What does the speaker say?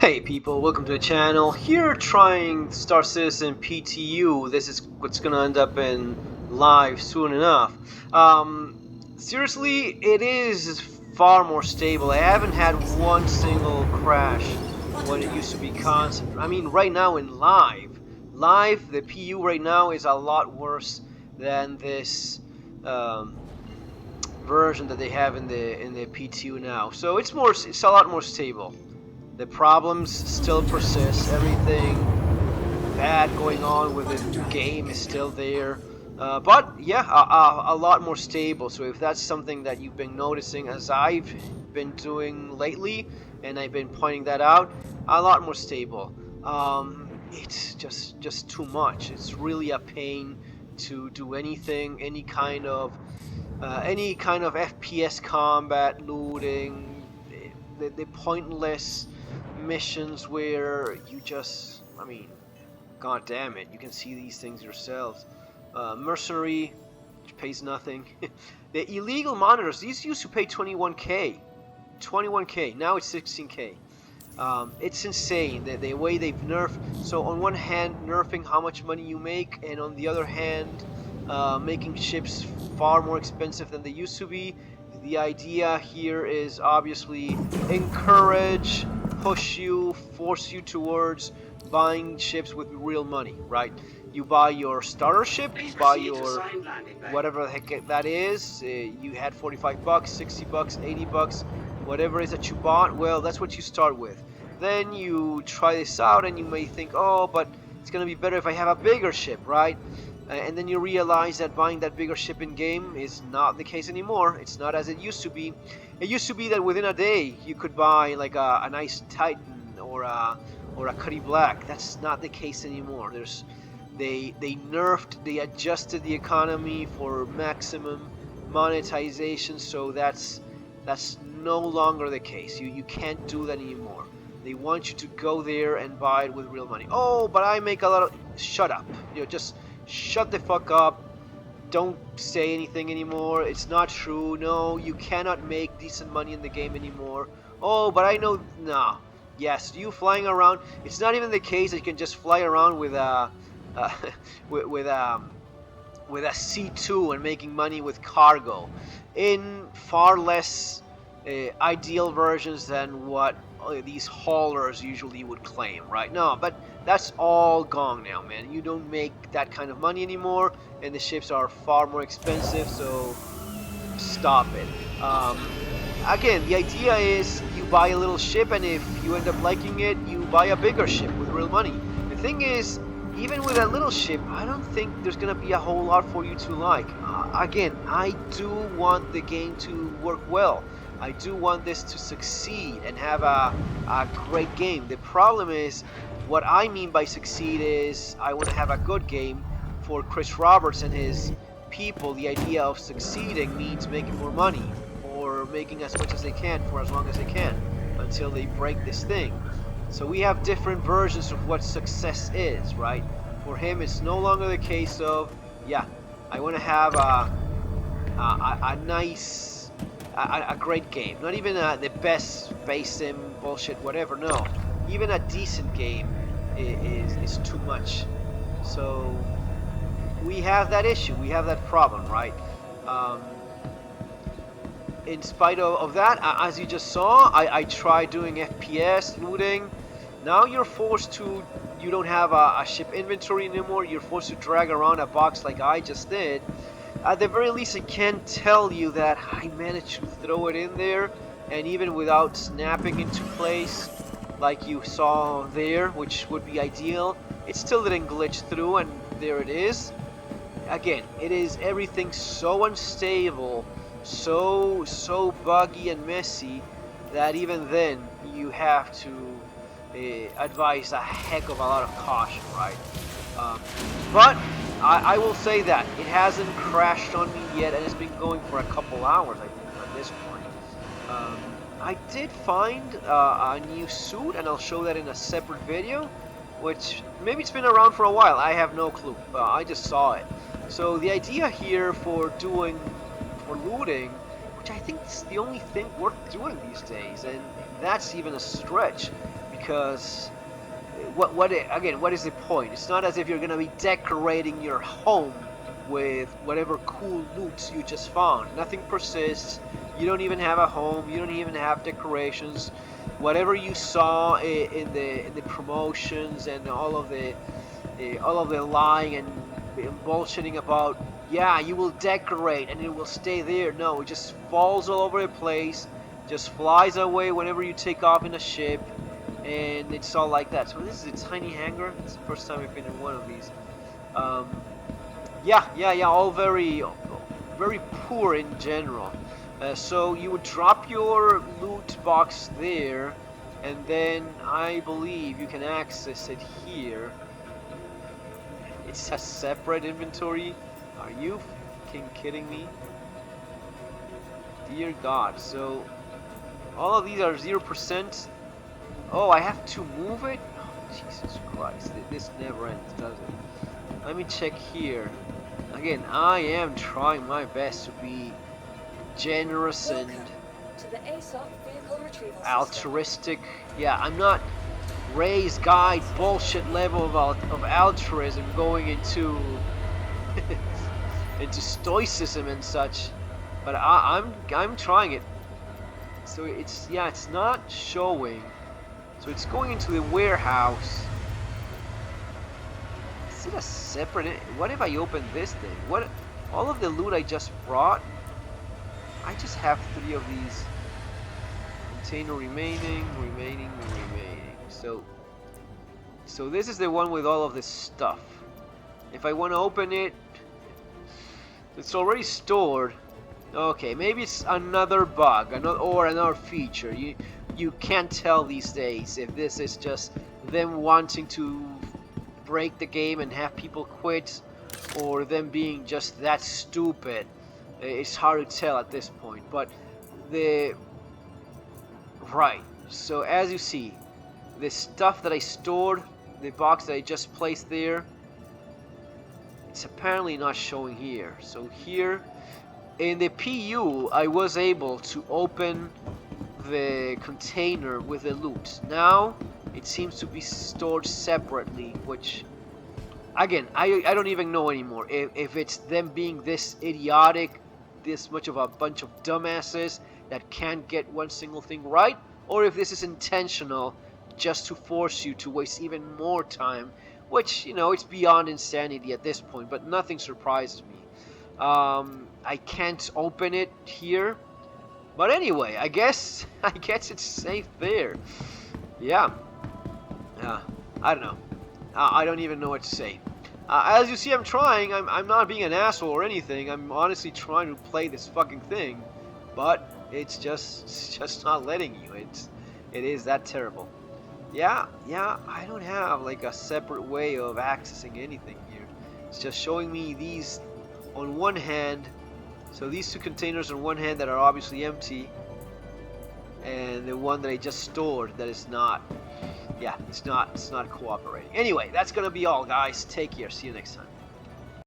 Hey people, welcome to the channel. Here trying Star Citizen PTU. This is what's gonna end up in live soon enough. Seriously, it is far more stable. I haven't had one single crash when it used to be constant. I mean, right now in live, the PU right now is a lot worse than this version that they have in the PTU now. So it's a lot more stable. The problems still persist. Everything bad going on with the game is still there. But yeah, a lot more stable. So if that's something that you've been noticing as I've been doing lately, and I've been pointing that out, a lot more stable. It's just too much. It's really a pain to do anything, any kind of FPS combat, looting, the pointless missions where you just, I mean, god damn it, you can see these things yourselves. Mercenary, which pays nothing. The illegal monitors, these used to pay 21k, now it's 16k. It's insane the way they've nerfed. So on one hand, nerfing how much money you make, and on the other hand, making ships far more expensive than they used to be. The idea here is obviously encourage, push you, force you towards buying ships with real money, right? You buy your starter ship, you buy your whatever the heck that is. You had 45 bucks, 60 bucks, 80 bucks, whatever it is that you bought. Well, that's what you start with. Then you try this out and you may think, oh, but it's gonna be better if I have a bigger ship, right? And then you realize that buying that bigger ship in game is not the case anymore. It's not as it used to be. It used to be that within a day you could buy like a nice Titan or a Cuddy Black. That's not the case anymore. They nerfed, they adjusted the economy for maximum monetization, so that's no longer the case. You can't do that anymore. They want you to go there and buy it with real money. Oh, but I make a lot of... Shut up. Just shut the fuck up. Don't say anything anymore. It's not true. No, you cannot make decent money in the game anymore. Oh, but I know... Nah. Yes, you flying around. It's not even the case that you can just fly around with a... with a C2 and making money with cargo in far less ideal versions than what these haulers usually would claim, right? No, but that's all gone now, man. You don't make that kind of money anymore, and the ships are far more expensive, so stop it. Again, the idea is you buy a little ship, and if you end up liking it, you buy a bigger ship with real money. The thing is, even with a little ship, I don't think there's gonna be a whole lot for you to like. Again, I do want the game to work well. I do want this to succeed and have a great game. The problem is, what I mean by succeed is I want to have a good game. For Chris Roberts and his people, the idea of succeeding means making more money or making as much as they can for as long as they can until they break this thing. So we have different versions of what success is, right? For him, it's no longer the case of, yeah, I want to have a nice, a great game. Not even the best space sim bullshit, whatever. No, even a decent game is too much. So we have that issue. We have that problem, right? In spite of that, as you just saw, I tried doing FPS looting. Now you're forced to, you don't have a ship inventory anymore, you're forced to drag around a box like I just did. At the very least, I can tell you that I managed to throw it in there, and even without snapping into place, like you saw there, which would be ideal, it still didn't glitch through, and there it is. Again, it is everything so unstable, so buggy and messy, that even then, you have to advise a heck of a lot of caution, right? But I will say that it hasn't crashed on me yet, and it's been going for a couple hours, I think, at this point. I did find a new suit, and I'll show that in a separate video, which maybe it's been around for a while. I have no clue. I just saw it. So the idea here for looting, which I think is the only thing worth doing these days, and that's even a stretch, because again, what is the point? It's not as if you're gonna be decorating your home with whatever cool loot you just found. Nothing persists. You don't even have a home. You don't even have decorations. Whatever you saw in the promotions and all of the lying and bullshitting about, yeah, you will decorate and it will stay there. No, it just falls all over the place, just flies away whenever you take off in a ship, and it's all like that. So this is a tiny hangar. It's the first time I've been in one of these. Yeah, all very poor in general. So you would drop your loot box there, and then I believe you can access it here. It's a separate inventory. Are you fucking kidding me? Dear God. So all of these are 0%. Oh, I have to move it? Oh, Jesus Christ. This never ends, does it? Let me check here. Again, I am trying my best to be generous and altruistic. Yeah, I'm not raised guide bullshit level of altruism going into into stoicism and such, but I'm trying it. So it's not showing. So it's going into the warehouse. Is it a separate? What if I open this thing? What? All of the loot I just brought. I just have 3 of these. Container remaining. So this is the one with all of this stuff. If I want to open it, it's already stored. Okay, maybe it's another bug, another feature. You can't tell these days if this is just them wanting to break the game and have people quit, or them being just that stupid. It's hard to tell at this point. But right. So as you see, the stuff that I stored, the box that I just placed there, it's apparently not showing here. So here in the PU, I was able to open the container with the loot. Now it seems to be stored separately, which again, I don't even know anymore if it's them being this idiotic, this much of a bunch of dumbasses that can't get one single thing right, or if this is intentional just to force you to waste even more time, which, you know, it's beyond insanity at this point, but nothing surprises me. I can't open it here, but anyway, I guess it's safe there. Yeah. I don't know. I don't even know what to say. As you see, I'm trying. I'm not being an asshole or anything. I'm honestly trying to play this fucking thing, but it's just not letting you. It is that terrible. Yeah. I don't have like a separate way of accessing anything here. It's just showing me these on one hand. So these 2 containers on one hand that are obviously empty, and the one that I just stored that is not. Yeah, it's not cooperating. Anyway, that's gonna be all, guys. Take care. See you next time.